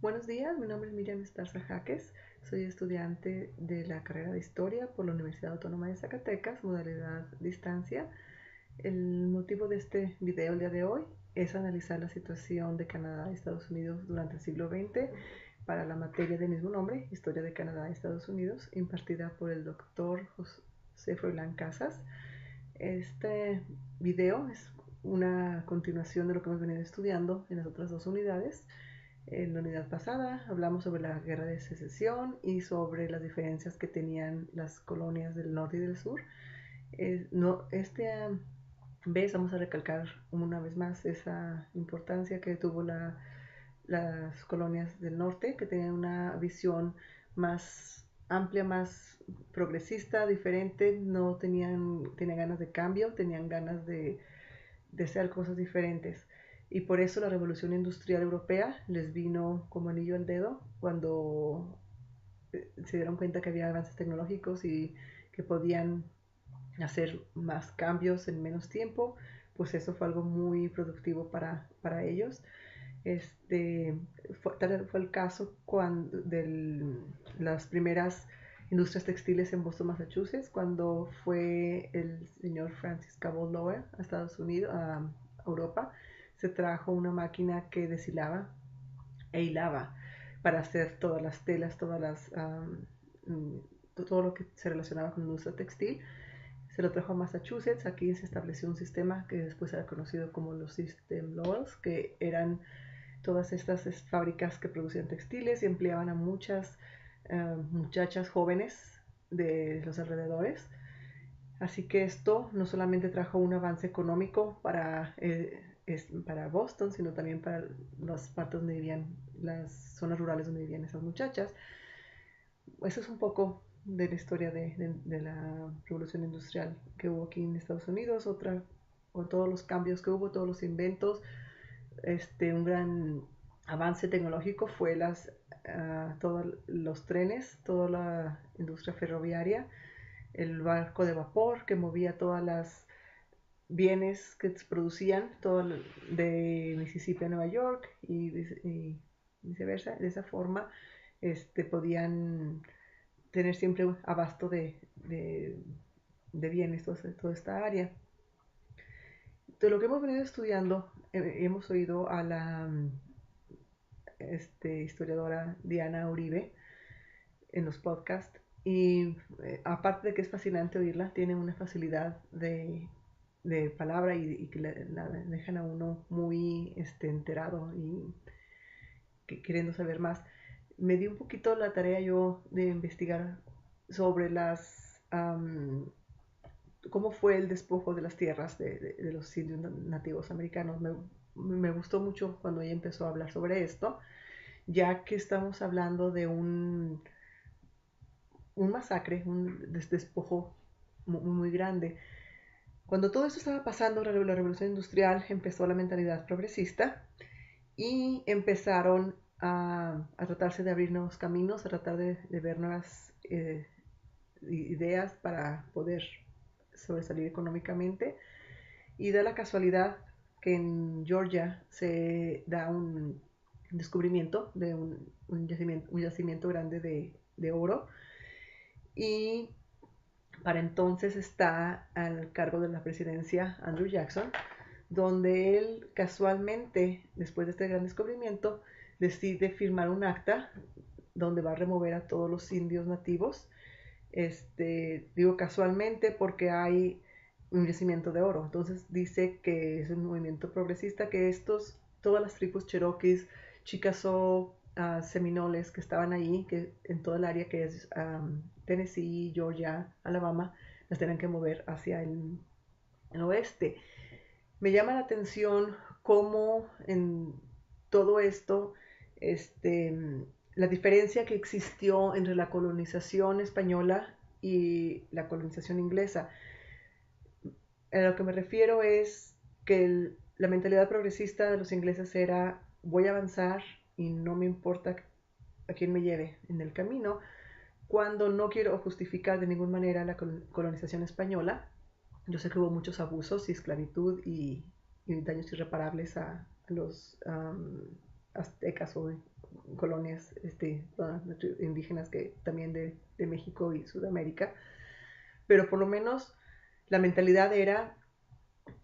Buenos días, mi nombre es Miriam Esparza Jaques, soy estudiante de la carrera de Historia por la Universidad Autónoma de Zacatecas, modalidad distancia. El motivo de este video el día de hoy es analizar la situación de Canadá y Estados Unidos durante el siglo XX para la materia del mismo nombre, Historia de Canadá y Estados Unidos, impartida por el doctor José Froilán Casas. Este video es una continuación de lo que hemos venido estudiando en las otras dos unidades. En la unidad pasada hablamos sobre la guerra de secesión y sobre las diferencias que tenían las colonias del norte y del sur. Este vez vamos a recalcar una vez más esa importancia que tuvo las colonias del norte, que tenían una visión más amplia, más progresista, diferente, no tenían ganas de cambio, tenían ganas de hacer cosas diferentes. Y por eso la revolución industrial europea les vino como anillo al dedo cuando se dieron cuenta que había avances tecnológicos y que podían hacer más cambios en menos tiempo, pues eso fue algo muy productivo para ellos. Tal fue el caso de las primeras industrias textiles en Boston, Massachusetts, cuando fue el señor Francis Cabot Lowell a Estados Unidos, a Europa, se trajo una máquina que deshilaba e hilaba para hacer todas las telas, todo lo que se relacionaba con la industria textil. Se lo trajo a Massachusetts, aquí se estableció un sistema que después era conocido como los System Lowells, que eran todas estas fábricas que producían textiles y empleaban a muchas muchachas jóvenes de los alrededores. Así que esto no solamente trajo un avance económico para Boston, sino también para las partes donde vivían, las zonas rurales donde vivían esas muchachas. Eso es un poco de la historia de la revolución industrial que hubo aquí en Estados Unidos, con todos los cambios que hubo, todos los inventos. Un gran avance tecnológico fue todos los trenes, toda la industria ferroviaria, el barco de vapor que movía todas las bienes que se producían todo de Mississippi a Nueva York y viceversa. De esa forma podían tener siempre un abasto de bienes, toda esta área. De lo que hemos venido estudiando, hemos oído a la historiadora Diana Uribe en los podcasts y aparte de que es fascinante oírla, tiene una facilidad de palabra y que la dejan a uno muy enterado y queriendo saber más. Me di un poquito la tarea yo de investigar sobre cómo fue el despojo de las tierras de los indios nativos americanos. Me gustó mucho cuando ella empezó a hablar sobre esto, ya que estamos hablando de un masacre, un despojo muy grande. Cuando todo esto estaba pasando, la revolución industrial, empezó la mentalidad progresista y empezaron a tratarse de abrir nuevos caminos, a tratar de ver nuevas ideas para poder sobresalir económicamente. Y da la casualidad que en Georgia se da un descubrimiento de un yacimiento grande de oro y para entonces está al cargo de la presidencia Andrew Jackson, donde él casualmente, después de este gran descubrimiento, decide firmar un acta donde va a remover a todos los indios nativos. Digo casualmente porque hay un yacimiento de oro. Entonces dice que es un movimiento progresista, que todas las tribus cherokees, chickasaw, seminoles que estaban ahí, que en toda el área que es Tennessee, Georgia, Alabama, las tenían que mover hacia el oeste. Me llama la atención cómo en todo esto, este, la diferencia que existió entre la colonización española y la colonización inglesa. A lo que me refiero es que la mentalidad progresista de los ingleses era voy a avanzar y no me importa a quién me lleve en el camino, cuando no quiero justificar de ninguna manera la colonización española. Yo sé que hubo muchos abusos y esclavitud y daños irreparables a los aztecas o colonias indígenas que también de México y Sudamérica, pero por lo menos la mentalidad era,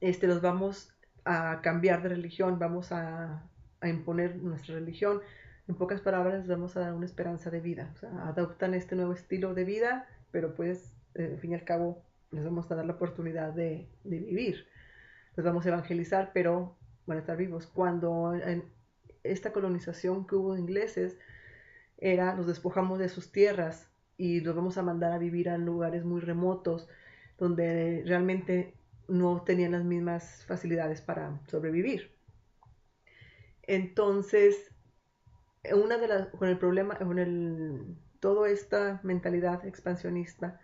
los vamos a cambiar de religión, vamos a imponer nuestra religión. En pocas palabras, les vamos a dar una esperanza de vida. O sea, adoptan este nuevo estilo de vida, pero pues, al fin y al cabo, les vamos a dar la oportunidad de vivir. Los vamos a evangelizar, pero van a estar vivos. Cuando en esta colonización que hubo de ingleses, los despojamos de sus tierras y los vamos a mandar a vivir a lugares muy remotos, donde realmente no tenían las mismas facilidades para sobrevivir. Entonces, con el problema, toda esta mentalidad expansionista,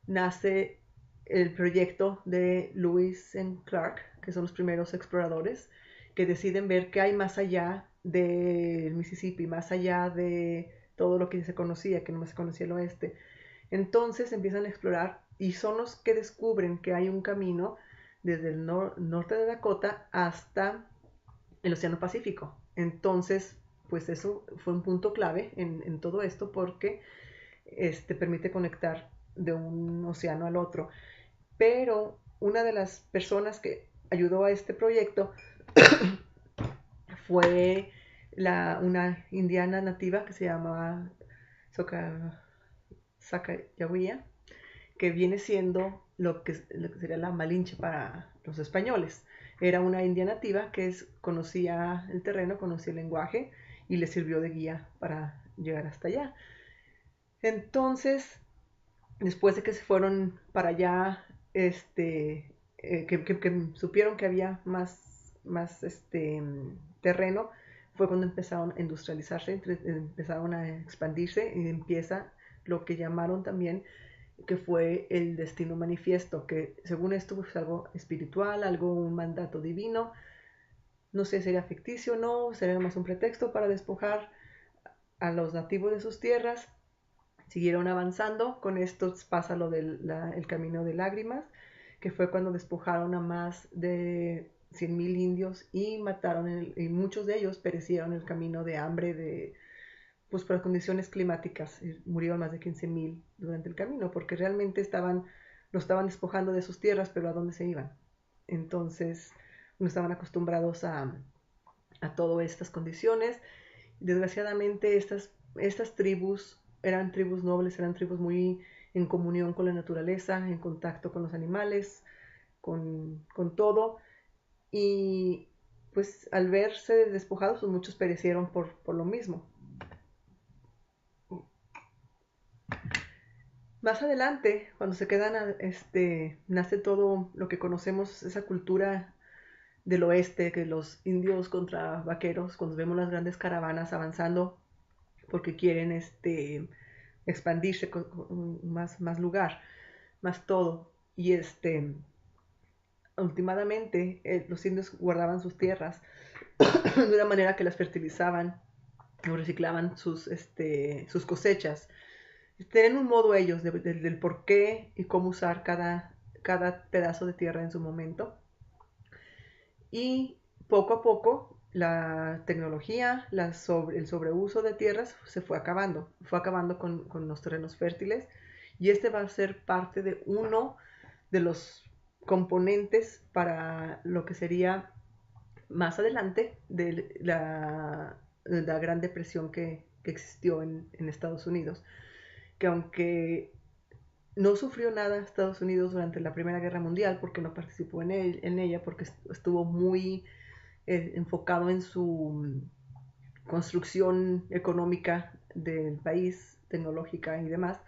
nace el proyecto de Lewis and Clark, que son los primeros exploradores, que deciden ver qué hay más allá del Mississippi, más allá de todo lo que se conocía, que no se conocía el oeste. Entonces empiezan a explorar y son los que descubren que hay un camino desde el norte de Dakota hasta el Océano Pacífico. Entonces, pues eso fue un punto clave en todo esto porque permite conectar de un océano al otro. Pero una de las personas que ayudó a este proyecto fue una indiana nativa que se llamaba Sacagawea, que viene siendo lo que sería la Malinche para los españoles. Era una india nativa que conocía el terreno, conocía el lenguaje y le sirvió de guía para llegar hasta allá. Entonces, después de que se fueron para allá, que supieron que había más terreno, fue cuando empezaron a industrializarse, empezaron a expandirse y empieza lo que llamaron también que fue el destino manifiesto, que según esto fue algo espiritual, un mandato divino. No sé si sería ficticio o no, sería más un pretexto para despojar a los nativos de sus tierras. Siguieron avanzando, con esto pasa lo del el camino de lágrimas, que fue cuando despojaron a más de 100,000 indios y mataron, y muchos de ellos perecieron en el camino de hambre, pues por las condiciones climáticas. Murieron más de 15,000 durante el camino, porque realmente lo estaban despojando de sus tierras, pero ¿a dónde se iban? Entonces, no estaban acostumbrados a todas estas condiciones. Desgraciadamente, estas tribus eran tribus nobles, eran tribus muy en comunión con la naturaleza, en contacto con los animales, con todo. Y pues al verse despojados, pues muchos perecieron por lo mismo. Más adelante, cuando se quedan, nace todo lo que conocemos, esa cultura del oeste, que los indios contra vaqueros, cuando vemos las grandes caravanas avanzando porque quieren expandirse con más lugar, más todo. Y últimamente los indios guardaban sus tierras de una manera que las fertilizaban o reciclaban sus cosechas. Tienen un modo ellos del por qué y cómo usar cada pedazo de tierra en su momento. Y poco a poco la tecnología, el sobreuso de tierras se fue acabando con los terrenos fértiles, y va a ser parte de uno de los componentes para lo que sería más adelante de la Gran Depresión que existió en Estados Unidos, que aunque no sufrió nada Estados Unidos durante la Primera Guerra Mundial porque no participó en ella, porque estuvo muy enfocado en su construcción económica del país, tecnológica y demás.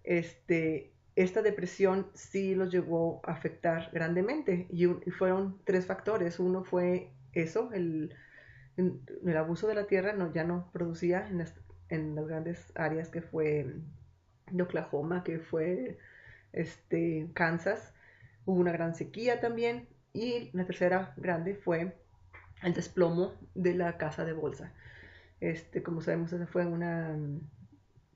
Esta depresión sí los llegó a afectar grandemente, y fueron tres factores. Uno fue eso, el abuso de la tierra, ya no producía en las grandes áreas que fue de Oklahoma, que fue Kansas. Hubo una gran sequía también, y la tercera grande fue el desplomo de la casa de bolsa. Como sabemos, esa fue una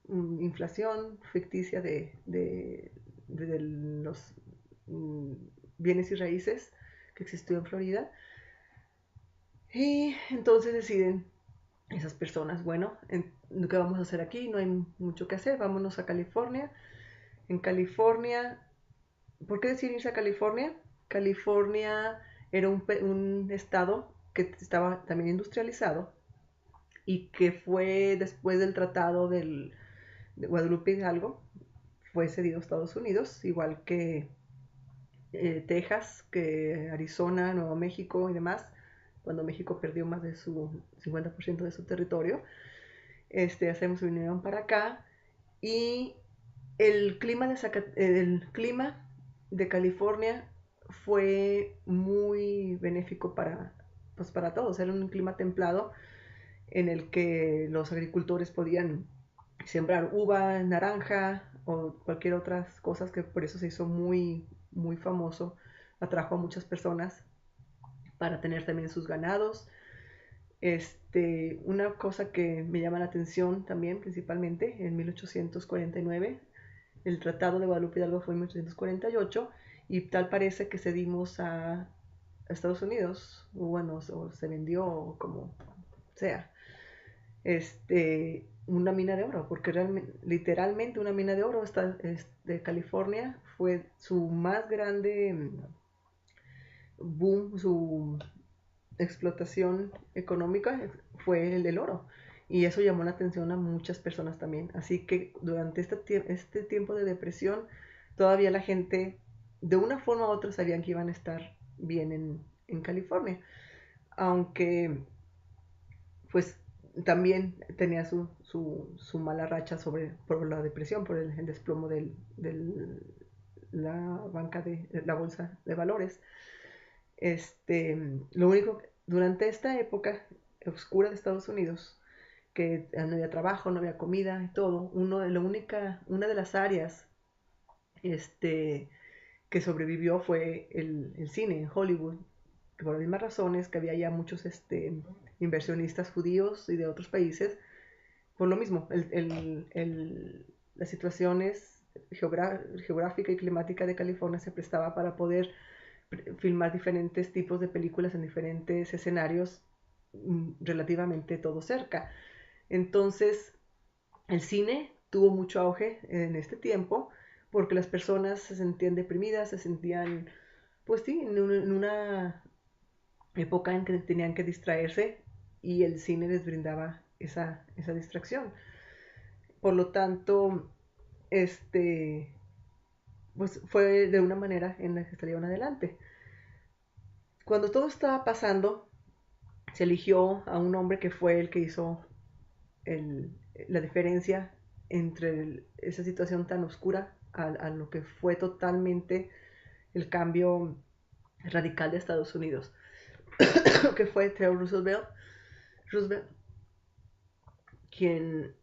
inflación ficticia de los bienes y raíces que existió en Florida. Y entonces deciden esas personas, bueno, ¿qué vamos a hacer aquí? No hay mucho que hacer, vámonos a California. En California, ¿por qué decidir irse a California? California era un estado que estaba también industrializado y que fue después del tratado de Guadalupe Hidalgo, fue cedido a Estados Unidos, igual que Texas, que Arizona, Nuevo México y demás, cuando México perdió más de su 50% de su territorio. Hacemos vinieron para acá y el clima de California fue muy benéfico pues para todos. Era un clima templado en el que los agricultores podían sembrar uva, naranja o cualquier otras cosas, que por eso se hizo muy famoso. Atrajo a muchas personas para tener también sus ganados. Una cosa que me llama la atención también, principalmente, en 1849, el Tratado de Guadalupe Hidalgo fue en 1848 y tal parece que cedimos a Estados Unidos, o bueno, o se vendió como sea, una mina de oro, porque realmente, literalmente una mina de oro de California fue su más grande boom, su explotación económica fue el del oro. Y eso llamó la atención a muchas personas también. Así que durante este tiempo de depresión, todavía la gente, de una forma u otra, sabían que iban a estar bien en California. Aunque, pues, también tenía su mala racha por la depresión, por el desplomo de la banca de la bolsa de valores. Lo único, durante esta época oscura de Estados Unidos, que no había trabajo, no había comida y todo, una de las áreas este, que sobrevivió fue el cine en Hollywood, por las mismas razones que había ya muchos inversionistas judíos y de otros países, por lo mismo, las situaciones geográfica y climática de California se prestaba para poder filmar diferentes tipos de películas en diferentes escenarios relativamente todo cerca. Entonces, el cine tuvo mucho auge en este tiempo porque las personas se sentían deprimidas, se sentían, pues sí, en una época en que tenían que distraerse y el cine les brindaba esa distracción. Por lo tanto, este, pues fue de una manera en la que salieron adelante. Cuando todo estaba pasando, se eligió a un hombre que fue el que hizo la diferencia entre esa situación tan oscura a lo que fue totalmente el cambio radical de Estados Unidos, que fue Theodore Roosevelt, quien